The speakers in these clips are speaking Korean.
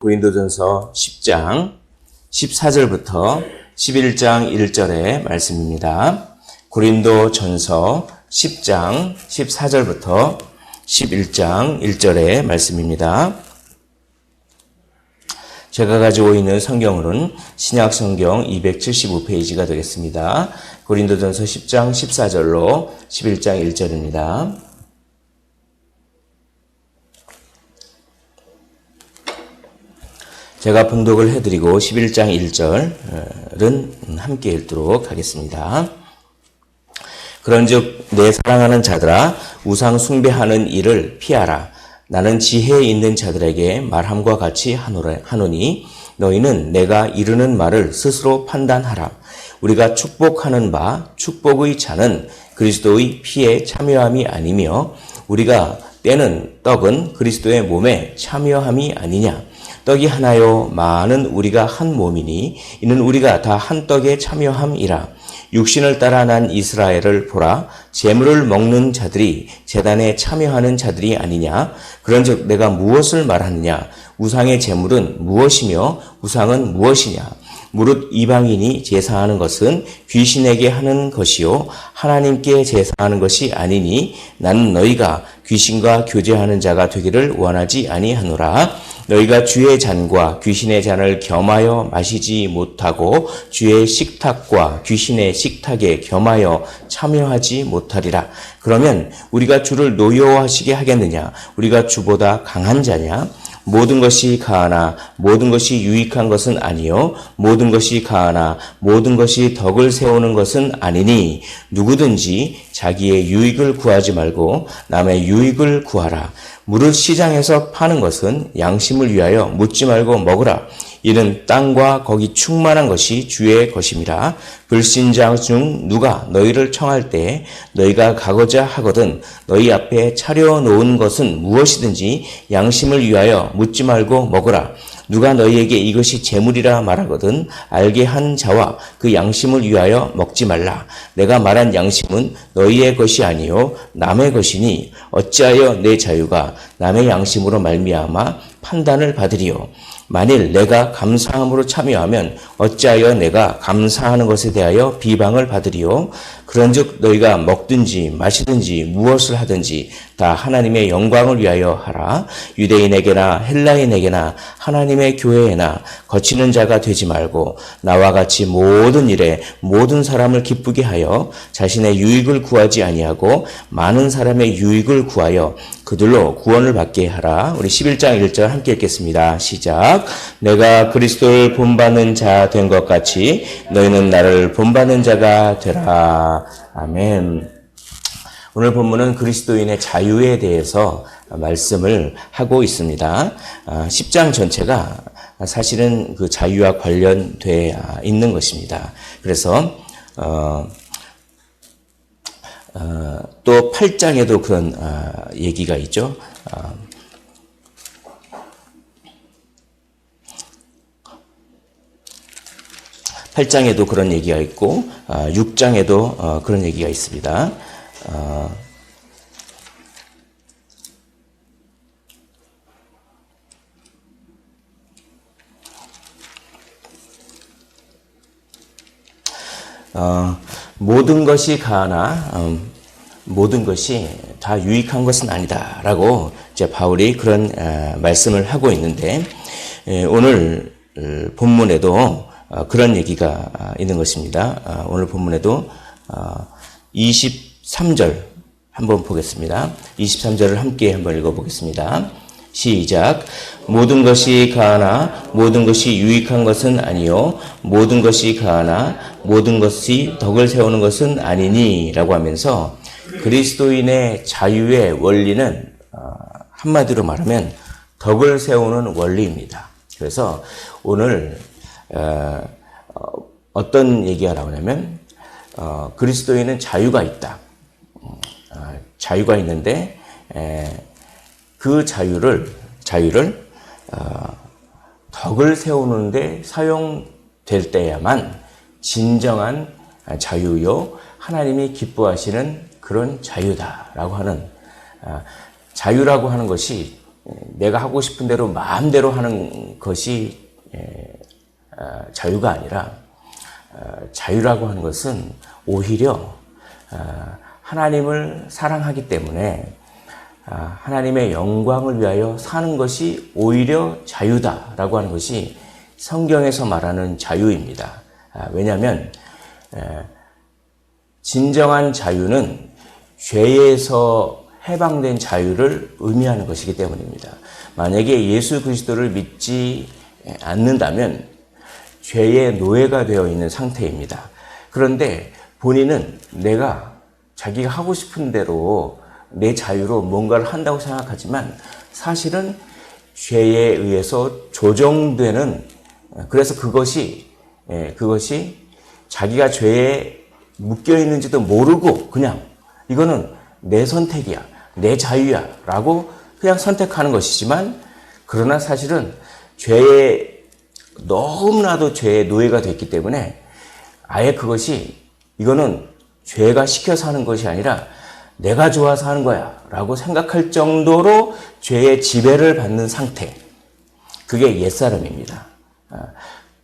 고린도전서 10장 14절부터 11장 1절의 말씀입니다. 고린도전서 10장 14절부터 11장 1절의 말씀입니다. 제가 가지고 있는 성경으로는 신약성경 275페이지가 되겠습니다. 고린도전서 10장 14절로 11장 1절입니다. 제가 봉독을 해드리고 11장 1절은 함께 읽도록 하겠습니다. 그런즉 내 사랑하는 자들아 우상 숭배하는 일을 피하라. 나는 지혜에 있는 자들에게 말함과 같이 하노니 너희는 내가 이르는 말을 스스로 판단하라. 우리가 축복하는 바 축복의 차는 그리스도의 피에 참여함이 아니며 우리가 떼는 떡은 그리스도의 몸에 참여함이 아니냐. 떡이 하나요 많은 우리가 한 몸이니 이는 우리가 다 한 떡에 참여함이라. 육신을 따라 난 이스라엘을 보라. 제물을 먹는 자들이 제단에 참여하는 자들이 아니냐. 그런즉 내가 무엇을 말하느냐. 우상의 제물은 무엇이며 우상은 무엇이냐. 무릇 이방인이 제사하는 것은 귀신에게 하는 것이요 하나님께 제사하는 것이 아니니 나는 너희가 귀신과 교제하는 자가 되기를 원하지 아니하노라. 너희가 주의 잔과 귀신의 잔을 겸하여 마시지 못하고 주의 식탁과 귀신의 식탁에 겸하여 참여하지 못하리라. 그러면 우리가 주를 노여워하시게 하겠느냐? 우리가 주보다 강한 자냐? 모든 것이 가하나 모든 것이 유익한 것은 아니요 모든 것이 가하나 모든 것이 덕을 세우는 것은 아니니 누구든지 자기의 유익을 구하지 말고 남의 유익을 구하라. 무릇 시장에서 파는 것은 양심을 위하여 묻지 말고 먹으라. 이는 땅과 거기 충만한 것이 주의 것임이라. 불신자 중 누가 너희를 청할 때 너희가 가고자 하거든 너희 앞에 차려놓은 것은 무엇이든지 양심을 위하여 묻지 말고 먹으라. 누가 너희에게 이것이 재물이라 말하거든 알게 한 자와 그 양심을 위하여 먹지 말라. 내가 말한 양심은 너희의 것이 아니요 남의 것이니 어찌하여 내 자유가 남의 양심으로 말미암아 판단을 받으리요. 만일 내가 감사함으로 참여하면 어찌하여 내가 감사하는 것에 대하여 비방을 받으리요. 그런즉 너희가 먹든지 마시든지 무엇을 하든지 다 하나님의 영광을 위하여 하라. 유대인에게나 헬라인에게나 하나님의 교회에나 거치는 자가 되지 말고 나와 같이 모든 일에 모든 사람을 기쁘게 하여 자신의 유익을 구하지 아니하고 많은 사람의 유익을 구하여 그들로 구원을 받게 하라. 우리 11장 1절 함께 읽겠습니다. 시작. 내가 그리스도를 본받는 자 된 것 같이 너희는 나를 본받는 자가 되라. 아멘. 오늘 본문은 그리스도인의 자유에 대해서 말씀을 하고 있습니다. 10장 전체가 사실은 그 자유와 관련돼 있는 것입니다. 그래서 또 8장에도 그런 얘기가 있죠. 8장에도 그런 얘기가 있고 6장에도 그런 얘기가 있습니다. 모든 것이 가하나 모든 것이 다 유익한 것은 아니다라고 이제 바울이 그런 말씀을 하고 있는데 오늘 본문에도 그런 얘기가 있는 것입니다. 오늘 본문에도 23절 한번 보겠습니다. 23절을 함께 한번 읽어보겠습니다. 시작. 모든 것이 가하나 모든 것이 유익한 것은 아니요 모든 것이 가하나 모든 것이 덕을 세우는 것은 아니니 라고 하면서 그리스도인의 자유의 원리는 한마디로 말하면 덕을 세우는 원리입니다. 그래서 오늘 어떤 얘기가 나오냐면 그리스도인은 자유가 있다. 자유가 있는데 그 자유를 덕을 세우는데 사용될 때야만 진정한 자유요 하나님이 기뻐하시는 그런 자유다라고 하는 자유라고 하는 것이 내가 하고 싶은 대로 마음대로 하는 것이 자유가 아니라 자유라고 하는 것은 오히려 하나님을 사랑하기 때문에 하나님의 영광을 위하여 사는 것이 오히려 자유다라고 하는 것이 성경에서 말하는 자유입니다. 왜냐하면 진정한 자유는 죄에서 해방된 자유를 의미하는 것이기 때문입니다. 만약에 예수 그리스도를 믿지 않는다면 죄의 노예가 되어 있는 상태입니다. 그런데 본인은 자기가 하고 싶은 대로 내 자유로 뭔가를 한다고 생각하지만 사실은 죄에 의해서 조정되는, 그래서 그것이 자기가 죄에 묶여 있는지도 모르고 그냥 이거는 내 선택이야, 내 자유야 라고 그냥 선택하는 것이지만, 그러나 사실은 너무나도 죄의 노예가 됐기 때문에 아예 이거는 죄가 시켜서 하는 것이 아니라 내가 좋아서 하는 거야 라고 생각할 정도로 죄의 지배를 받는 상태, 그게 옛사람입니다.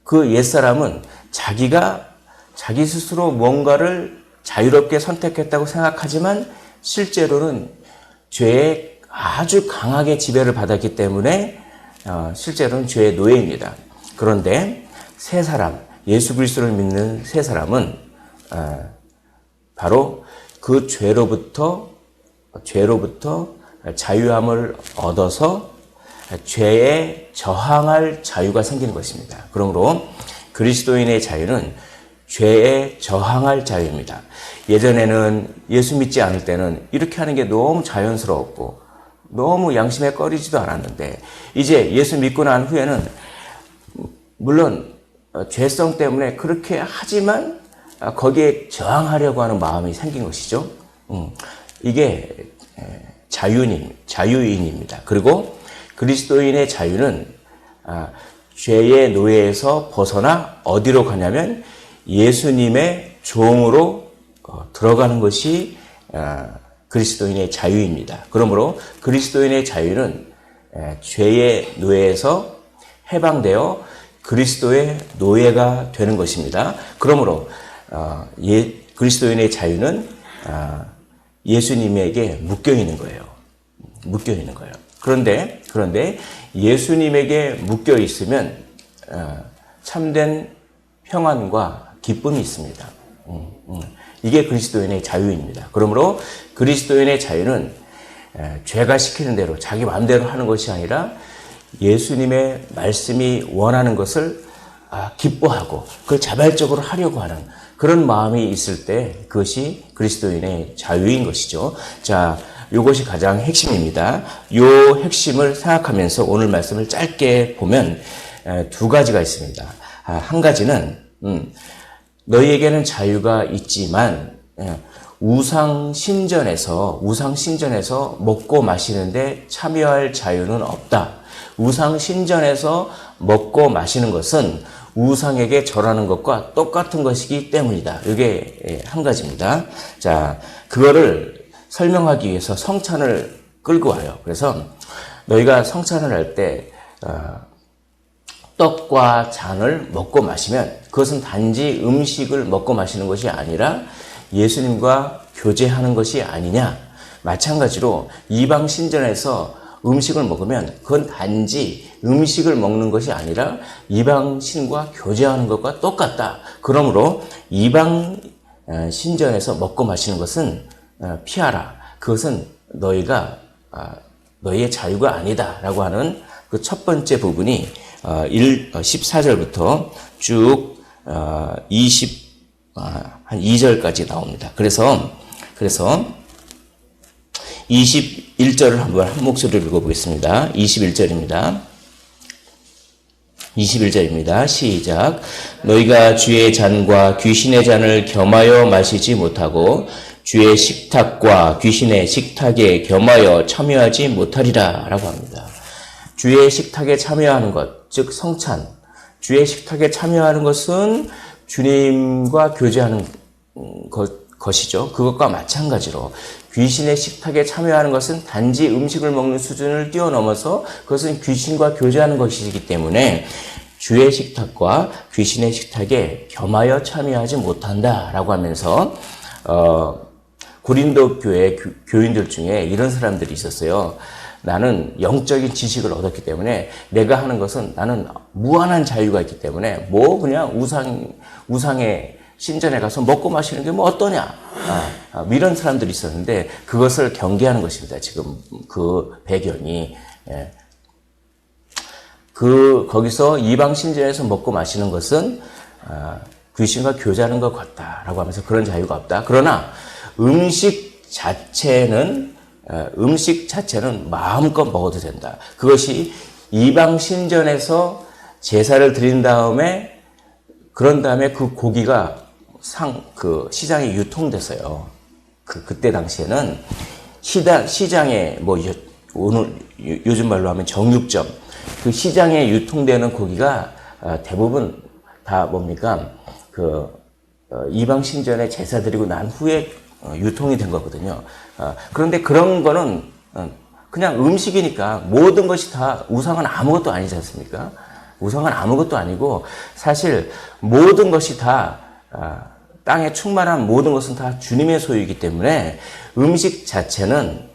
그 옛사람은 자기 스스로 뭔가를 자유롭게 선택했다고 생각하지만 실제로는 죄에 아주 강하게 지배를 받았기 때문에 실제로는 죄의 노예입니다. 그런데 새 사람, 예수 그리스도를 믿는 새 사람은 바로 그 죄로부터 자유함을 얻어서 죄에 저항할 자유가 생기는 것입니다. 그러므로 그리스도인의 자유는 죄에 저항할 자유입니다. 예전에는 예수 믿지 않을 때는 이렇게 하는 게 너무 자연스러웠고 너무 양심에 꺼리지도 않았는데, 이제 예수 믿고 난 후에는 물론 죄성 때문에 그렇게 하지만 거기에 저항하려고 하는 마음이 생긴 것이죠. 이게 자유인입니다. 그리고 그리스도인의 자유는 죄의 노예에서 벗어나 어디로 가냐면 예수님의 종으로 들어가는 것이 그리스도인의 자유입니다. 그러므로 그리스도인의 자유는 죄의 노예에서 해방되어 그리스도의 노예가 되는 것입니다. 그러므로 그리스도인의 자유는 예수님에게 묶여 있는 거예요. 그런데 예수님에게 묶여 있으면 참된 평안과 기쁨이 있습니다. 이게 그리스도인의 자유입니다. 그러므로 그리스도인의 자유는 죄가 시키는 대로 자기 마음대로 하는 것이 아니라 예수님의 말씀이 원하는 것을 기뻐하고 그걸 자발적으로 하려고 하는 그런 마음이 있을 때 그것이 그리스도인의 자유인 것이죠. 자, 이것이 가장 핵심입니다. 이 핵심을 생각하면서 오늘 말씀을 짧게 보면 두 가지가 있습니다. 한 가지는 너희에게는 자유가 있지만 우상 신전에서 먹고 마시는데 참여할 자유는 없다. 우상 신전에서 먹고 마시는 것은 우상에게 절하는 것과 똑같은 것이기 때문이다. 이게 한 가지입니다. 자, 그거를 설명하기 위해서 성찬을 끌고 와요. 그래서 너희가 성찬을 할 때 떡과 잔을 먹고 마시면 그것은 단지 음식을 먹고 마시는 것이 아니라 예수님과 교제하는 것이 아니냐. 마찬가지로 이방 신전에서 음식을 먹으면 그건 단지 음식을 먹는 것이 아니라 이방 신과 교제하는 것과 똑같다. 그러므로 이방 신전에서 먹고 마시는 것은 피하라. 그것은 너희의 자유가 아니다. 라고 하는 그 첫 번째 부분이 14절부터 쭉 한 2절까지 나옵니다. 그래서 21절을 한번 한 목소리로 읽어보겠습니다. 21절입니다. 시작. 너희가 주의 잔과 귀신의 잔을 겸하여 마시지 못하고 주의 식탁과 귀신의 식탁에 겸하여 참여하지 못하리라 라고 합니다. 주의 식탁에 참여하는 것, 즉 성찬. 주의 식탁에 참여하는 것은 주님과 교제하는 것이죠. 그것과 마찬가지로 귀신의 식탁에 참여하는 것은 단지 음식을 먹는 수준을 뛰어넘어서 그것은 귀신과 교제하는 것이기 때문에 주의 식탁과 귀신의 식탁에 겸하여 참여하지 못한다라고 하면서 고린도 교회 교인들 중에 이런 사람들이 있었어요. 나는 영적인 지식을 얻었기 때문에 내가 하는 것은 나는 무한한 자유가 있기 때문에 뭐 그냥 우상의 신전에 가서 먹고 마시는 게 뭐 어떠냐. 이런 사람들이 있었는데 그것을 경계하는 것입니다. 지금 그 배경이. 예. 거기서 이방 신전에서 먹고 마시는 것은 귀신과 교제하는 것 같다라고 하면서 그런 자유가 없다. 그러나 음식 자체는 마음껏 먹어도 된다. 그것이 이방 신전에서 제사를 드린 다음에 그런 다음에 그 고기가 시장에 유통돼서요. 그때 당시에는 시장에 오늘 요즘 말로 하면 정육점 그 시장에 유통되는 고기가 대부분 다 뭡니까? 이방 신전에 제사 드리고 난 후에 유통이 된 거거든요. 그런데 그런 거는 그냥 음식이니까 모든 것이 다 우상은 아무것도 아니지 않습니까? 우상은 아무것도 아니고 사실 모든 것이 다 땅에 충만한 모든 것은 다 주님의 소유이기 때문에 음식 자체는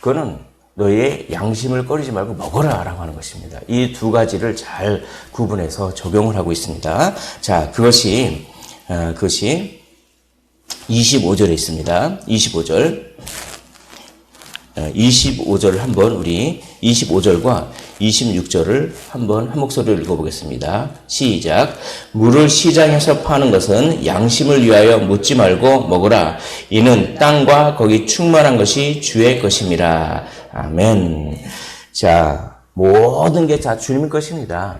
그거는 너의 양심을 꺼리지 말고 먹어라 라고 하는 것입니다. 이 두 가지를 잘 구분해서 적용을 하고 있습니다. 자, 그것이 25절에 있습니다. 25절 한번 우리 25절과 26절을 한번 한 목소리로 읽어보겠습니다. 시작. 물을 시장에서 파는 것은 양심을 위하여 묻지 말고 먹으라. 이는 땅과 거기 충만한 것이 주의 것임이라. 아멘. 자, 모든 게 다 주님 것입니다.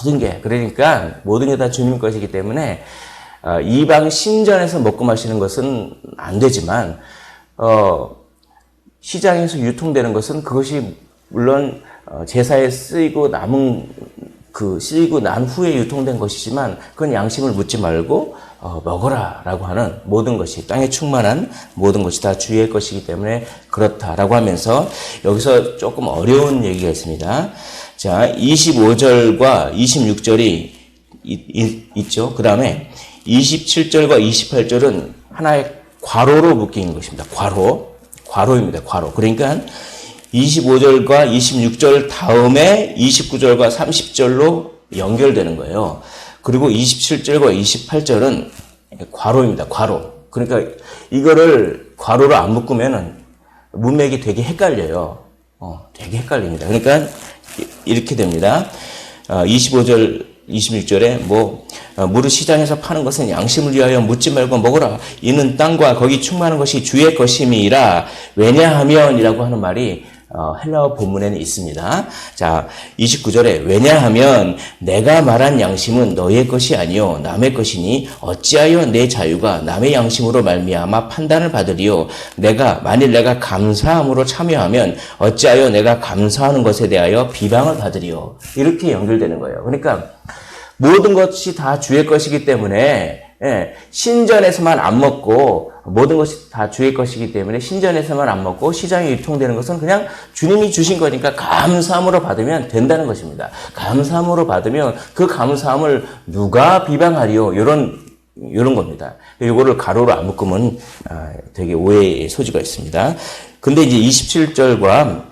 모든 게. 그러니까 모든 게 다 주님 것이기 때문에 이방 신전에서 먹고 마시는 것은 안 되지만 시장에서 유통되는 것은 그것이 물론 제사에 쓰이고 난 후에 유통된 것이지만 그건 양심을 묻지 말고 먹어라라고 하는 모든 것이 땅에 충만한 모든 것이 다 주의 것이기 때문에 그렇다라고 하면서 여기서 조금 어려운 얘기가 있습니다. 자, 25절과 26절이 있죠. 그 다음에 27절과 28절은 하나의 괄호로 묶인 것입니다. 괄호입니다. 괄호. 그러니까 25절과 26절 다음에 29절과 30절로 연결되는 거예요. 그리고 27절과 28절은 괄호입니다. 괄호. 그러니까 이거를 괄호로 안 묶으면은 문맥이 되게 헷갈려요. 되게 헷갈립니다. 그러니까 이렇게 됩니다. 25절, 26절에 물을 시장에서 파는 것은 양심을 위하여 묻지 말고 먹으라. 이는 땅과 거기 충만한 것이 주의 것임이라. 왜냐하면이라고 하는 말이 헬라어 본문에는 있습니다. 자, 29절에 왜냐하면 내가 말한 양심은 너의 것이 아니요 남의 것이니 어찌하여 내 자유가 남의 양심으로 말미암아 판단을 받으리요. 만일 내가 감사함으로 참여하면 어찌하여 내가 감사하는 것에 대하여 비방을 받으리요. 이렇게 연결되는 거예요. 그러니까 모든 것이 다 주의 것이기 때문에 신전에서만 안 먹고 모든 것이 다 주의 것이기 때문에 신전에서만 안 먹고 시장에 유통되는 것은 그냥 주님이 주신 거니까 감사함으로 받으면 된다는 것입니다. 감사함으로 받으면 그 감사함을 누가 비방하리요? 이런 겁니다. 이거를 가로로 안 묶으면 되게 오해의 소지가 있습니다. 근데 이제 27절과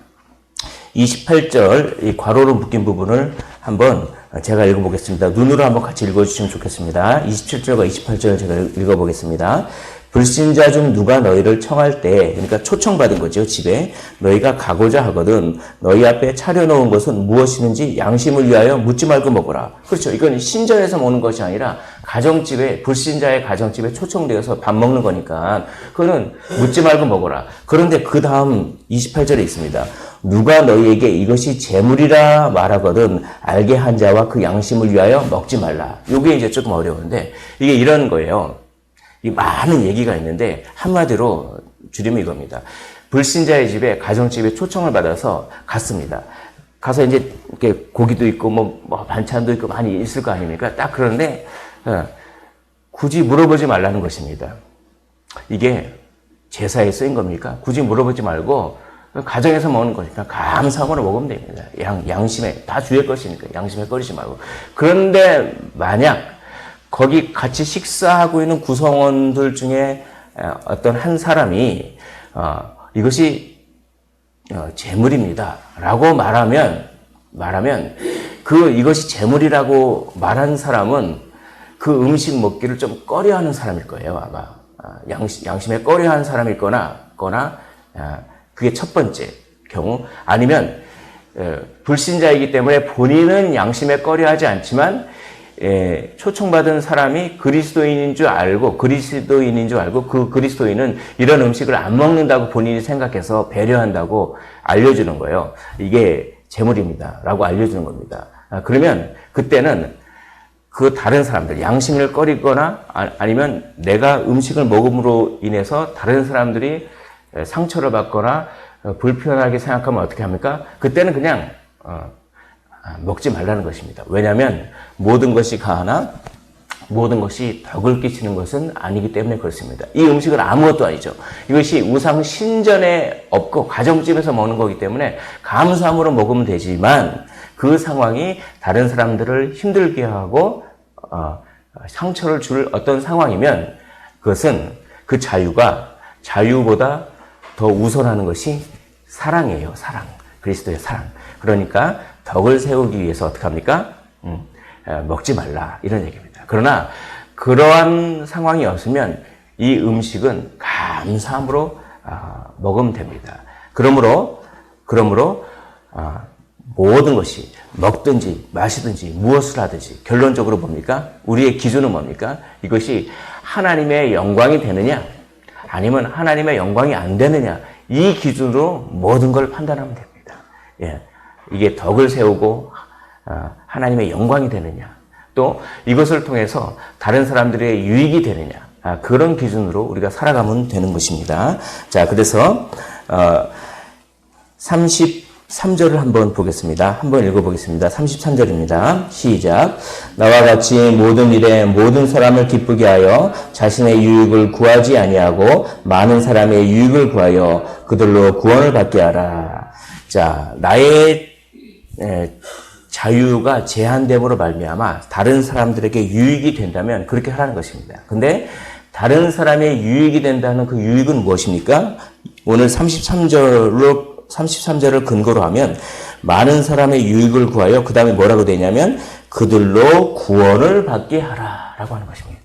28절 이 괄호로 묶인 부분을 한번 제가 읽어보겠습니다. 눈으로 한번 같이 읽어주시면 좋겠습니다. 27절과 28절 제가 읽어보겠습니다. 불신자 중 누가 너희를 청할 때, 그러니까 초청받은 거죠, 집에. 너희가 가고자 하거든 너희 앞에 차려놓은 것은 무엇이든지 양심을 위하여 묻지 말고 먹어라. 그렇죠. 이건 신전에서 먹는 것이 아니라 가정집에, 불신자의 가정집에 초청되어서 밥 먹는 거니까 그거는 묻지 말고 먹어라. 그런데 그 다음 28절에 있습니다. 누가 너희에게 이것이 재물이라 말하거든 알게 한 자와 그 양심을 위하여 먹지 말라. 이게 이제 조금 어려운데 이게 이런 거예요. 이 많은 얘기가 있는데 한마디로 줄이면 이겁니다. 불신자의 집에 가정집에 초청을 받아서 갔습니다. 가서 이제 이렇게 고기도 있고 뭐 반찬도 있고 많이 있을 거 아닙니까? 딱 그런데 굳이 물어보지 말라는 것입니다. 이게 제사에 쓰인 겁니까? 굳이 물어보지 말고 가정에서 먹는 거니까 감사함으로 먹으면 됩니다. 양심에 다 주의 것이니까 양심에 꺼리지 말고. 그런데 만약 거기 같이 식사하고 있는 구성원들 중에 어떤 한 사람이 이것이 재물입니다 라고 말하면 이것이 재물이라고 말한 사람은 그 음식 먹기를 좀 꺼려하는 사람일 거예요. 아마 양심에 꺼려하는 사람일 거나 그게 첫 번째 경우. 아니면 불신자이기 때문에 본인은 양심에 꺼려하지 않지만 초청받은 사람이 그리스도인인 줄 알고 그 그리스도인은 이런 음식을 안 먹는다고 본인이 생각해서 배려한다고 알려주는 거예요. 이게 재물입니다 라고 알려주는 겁니다. 그러면 그때는 그 다른 사람들, 양심을 꺼리거나 아니면 내가 음식을 먹음으로 인해서 다른 사람들이 상처를 받거나 불편하게 생각하면 어떻게 합니까? 그때는 그냥 먹지 말라는 것입니다. 왜냐하면 모든 것이 가하나 모든 것이 덕을 끼치는 것은 아니기 때문에 그렇습니다. 이 음식은 아무것도 아니죠. 이것이 우상 신전에 없고 가정집에서 먹는 거기 때문에 감사함으로 먹으면 되지만 그 상황이 다른 사람들을 힘들게 하고 상처를 줄 어떤 상황이면 그것은 그 자유보다 더 우선하는 것이 사랑이에요. 사랑. 그리스도의 사랑. 그러니까 덕을 세우기 위해서 어떻게 합니까? 먹지 말라 이런 얘기입니다. 그러나 그러한 상황이 없으면 이 음식은 감사함으로 먹으면 됩니다. 그러므로 모든 것이 먹든지 마시든지 무엇을 하든지 결론적으로 뭡니까? 우리의 기준은 뭡니까? 이것이 하나님의 영광이 되느냐 아니면 하나님의 영광이 안 되느냐 이 기준으로 모든 걸 판단하면 됩니다. 예, 이게 덕을 세우고 하나님의 영광이 되느냐 또 이것을 통해서 다른 사람들의 유익이 되느냐 그런 기준으로 우리가 살아가면 되는 것입니다. 자, 그래서 33절을 한번 보겠습니다. 한번 읽어보겠습니다. 33절입니다. 시작. 나와 같이 모든 일에 모든 사람을 기쁘게 하여 자신의 유익을 구하지 아니하고 많은 사람의 유익을 구하여 그들로 구원을 받게 하라. 자, 나의 자유가 제한됨으로 말미암아 다른 사람들에게 유익이 된다면 그렇게 하라는 것입니다. 근데 다른 사람의 유익이 된다는 그 유익은 무엇입니까? 오늘 33절을 근거로 하면 많은 사람의 유익을 구하여 그 다음에 뭐라고 되냐면 그들로 구원을 받게 하라라고 하는 것입니다.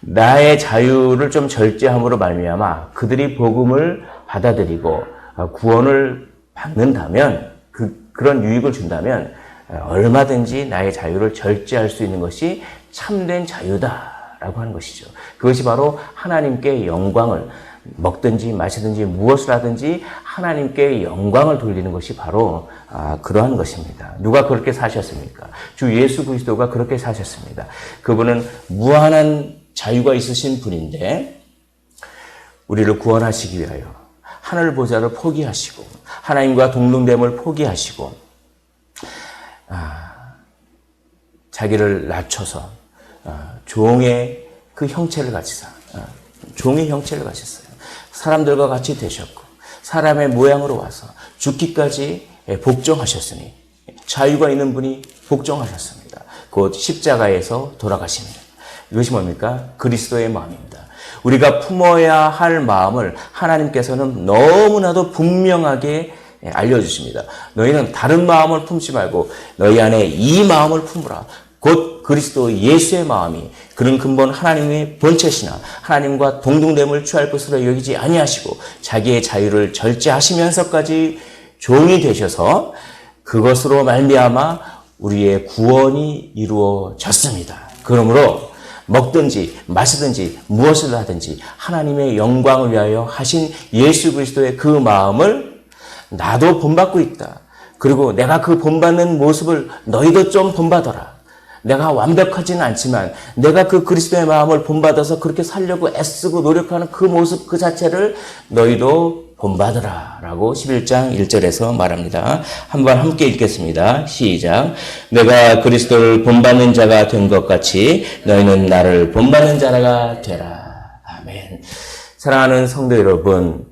나의 자유를 좀 절제함으로 말미암아 그들이 복음을 받아들이고 구원을 받는다면 그런 유익을 준다면 얼마든지 나의 자유를 절제할 수 있는 것이 참된 자유다라고 하는 것이죠. 그것이 바로 하나님께 영광을 먹든지 마시든지 무엇을 하든지 하나님께 영광을 돌리는 것이 바로 그러한 것입니다. 누가 그렇게 사셨습니까? 주 예수 그리스도가 그렇게 사셨습니다. 그분은 무한한 자유가 있으신 분인데 우리를 구원하시기 위하여 하늘 보좌를 포기하시고 하나님과 동등됨을 포기하시고 자기를 낮춰서 종의 그 형체를 가지사 종의 형체를 가졌어요. 사람들과 같이 되셨고 사람의 모양으로 와서 죽기까지 복종하셨으니 자유가 있는 분이 복종하셨습니다. 곧 십자가에서 돌아가십니다. 이것이 뭡니까? 그리스도의 마음입니다. 우리가 품어야 할 마음을 하나님께서는 너무나도 분명하게 알려주십니다. 너희는 다른 마음을 품지 말고 너희 안에 이 마음을 품으라. 곧 그리스도 예수의 마음이 그런 근본 하나님의 본체시나 하나님과 동등됨을 취할 것으로 여기지 아니하시고 자기의 자유를 절제하시면서까지 종이 되셔서 그것으로 말미암아 우리의 구원이 이루어졌습니다. 그러므로 먹든지 마시든지 무엇을 하든지 하나님의 영광을 위하여 하신 예수 그리스도의 그 마음을 나도 본받고 있다. 그리고 내가 그 본받는 모습을 너희도 좀 본받아라. 내가 완벽하지는 않지만 내가 그 그리스도의 마음을 본받아서 그렇게 살려고 애쓰고 노력하는 그 모습 그 자체를 너희도 본받으라 라고 11장 1절에서 말합니다. 한번 함께 읽겠습니다. 시작. 내가 그리스도를 본받는 자가 된 것 같이 너희는 나를 본받는 자가 되라. 아멘. 사랑하는 성도 여러분,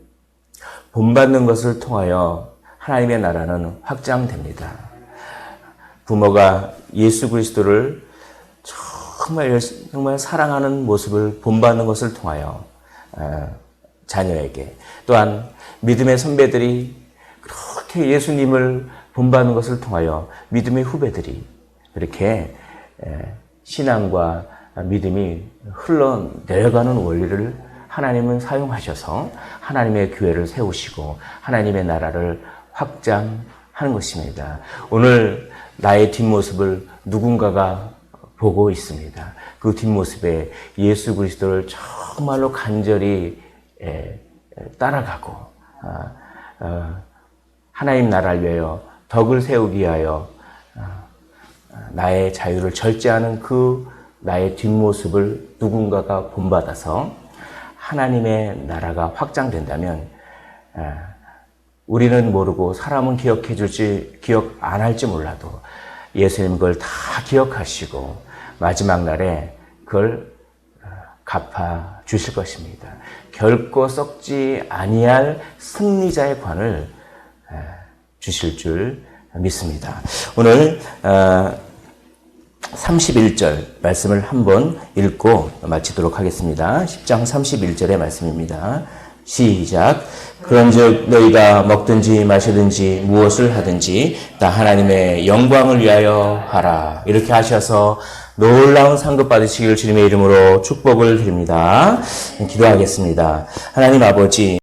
본받는 것을 통하여 하나님의 나라는 확장됩니다. 부모가 예수 그리스도를 정말 사랑하는 모습을 본받는 것을 통하여 자녀에게, 또한 믿음의 선배들이 그렇게 예수님을 본받는 것을 통하여 믿음의 후배들이 이렇게 신앙과 믿음이 흘러내려가는 원리를 하나님은 사용하셔서 하나님의 교회를 세우시고 하나님의 나라를 확장하는 것입니다. 오늘 나의 뒷모습을 누군가가 보고 있습니다. 그 뒷모습에 예수 그리스도를 정말로 간절히 따라가고 하나님 나라를 위하여 덕을 세우기 위하여 나의 자유를 절제하는 그 나의 뒷모습을 누군가가 본받아서 하나님의 나라가 확장된다면 우리는 모르고 사람은 기억해 줄지 기억 안 할지 몰라도 예수님 그걸 다 기억하시고 마지막 날에 그걸 갚아 주실 것입니다. 결코 썩지 아니할 승리자의 관을 주실 줄 믿습니다. 오늘 31절 말씀을 한번 읽고 마치도록 하겠습니다. 10장 31절의 말씀입니다. 시작. 그런즉 너희가 먹든지 마시든지 무엇을 하든지 다 하나님의 영광을 위하여 하라. 이렇게 하셔서 놀라운 상급 받으시길 주님의 이름으로 축복을 드립니다. 기도하겠습니다. 하나님 아버지,